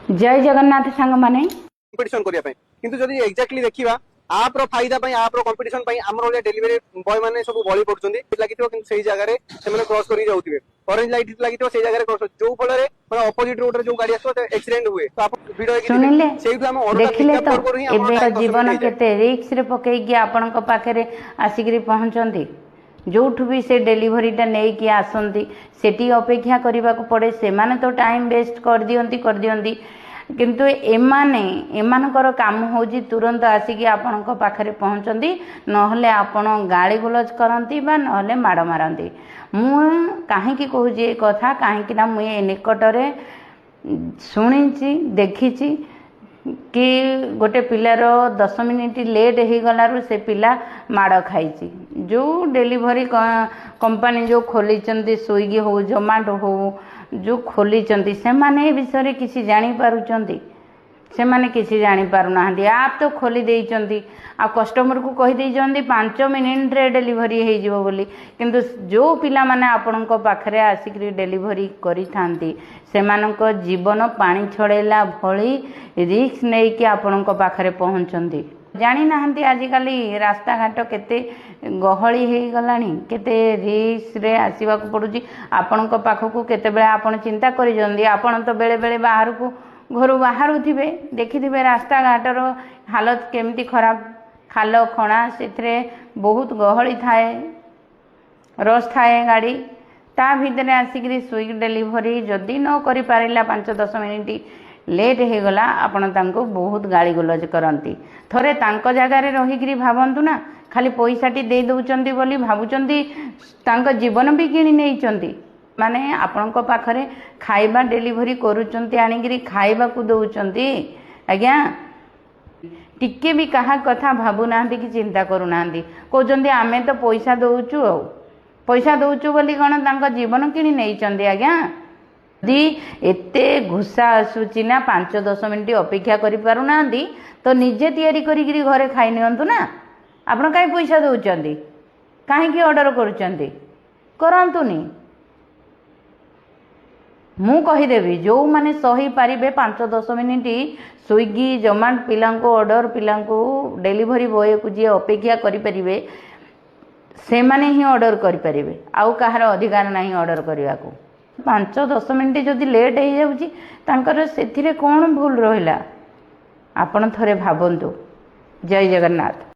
जय जगन्नाथ सांग माने कंपटीशन करिया पय किंतु जदी एक्जेक्टली देखिबा आप रो फायदा पय आप रो कंपटीशन पय हमर डेलीवरी बॉय माने सब बळी पडुचंदी लागितो किंतु सेही जगह रे से माने क्रॉस करी जाउतिबे ऑरेंज लाइट लागितो सेही जगह रे क्रॉस जो फल रे माने ऑपोजिट रोड रे जो गाड़ी आसो एक्सीडेंट हुए तो आप वीडियो सुनिले सेही हम ऑर्डर देखिले तो एबे जीवन केते रिस्क रे पकई कि आपन को पाखे आसिकरी पहुंचंदी जोठु भी से डेलीवरीटा नहीं कि आसंती सेठी अपेक्षा करने को पड़े से माने तो टाइम वेस्ट कर दियंती किंतु एमानकर काम होजी तुरंत आसिकी आपण पाखरे पहुंचंदी नहले आपण गाली गुलज करंती बा नहले माड़ मारंती। मु काहेकि कहूजी ए कथा काहेकि ना मु ए निकटरे शुणीची देखीची कि गोटे पिलार 10 मिनिट लेट हो गलारू से पिला माड़ खाई जो डेलीवरी कंपनी जो खोली स्विगी हो जोमाटो हो जो खोली से माने विषय किसी जानी पारुचंती से माने किसी जानी पारु ना आप तो खोली देइचंती आ कस्टमर को कहि देइचंती 5 मिनिट रे डेलीवरी हे जिवो बोली किंतु जो पिला माने आपनको पाखरे आसिकरी डेलीवरी करि थांती सेमानक जीवन पानी छड़ेला भली रिस्क नै कि आपनको पाखरे पहुंचंती जानी नाहंती आजिकाली रास्ता घाट केते गहली हे गलानी केते रिस्क रे आसीबा को पडुची आपनको पाखकू केते बेले आपन चिंता करि जंदी आपन तो बेले बेले बाहर को घर बाहर थे देखिथे रास्ता घाटर हालत केमती खराब खाल खणा से बहुत गहली थाए रस थाए गाड़ी ता भितर आसिक स्विगी डेलीवरी जदि न करि पारिला 5-10 मिनिट लेट हो गला आपण तांको बहुत गाली गुलज करती थरे तांको जगार रहीकि भावतु ना खाली पैसाटी दे दौरान बोली भावुंट तांको जीवन भी किणी नहीं माने आपण पाखरे खाइबा डेलीवरी करूचंती आनिगिरी खाइबा को दउचंती आज्ञा टिके भी कहा कथा भाबु नांदी कि चिंता करू नांदी कहउचंती आमे तो पैसा दउचु बोली कोन तांको जीवन किणी नेइचंती आज्ञा दी एते घुसा आसुची ना 5-10 मिनिट अपेक्षा करि पारु नांदी तो निजे तयारी करिगिरी घरे खाइ नियंतु ना आपण काई पैसा दउचंती काहे कि ऑर्डर करूचंती करंतुनी मु कहीदेवी जो माने सही पारिबे 5-10 मिनिट स्विगी जोमाटो पिला ऑर्डर पिला डेलीवरी बॉय को जी अपेक्षा करें से माने ही ऑर्डर करें आउ कहार अधिकार नहीं ऑर्डर करने को 5-10 मिनिट जदि लेट हो जाऊँगी से कौन भूल रहा आपण थरे भावंतु। जय जगन्नाथ।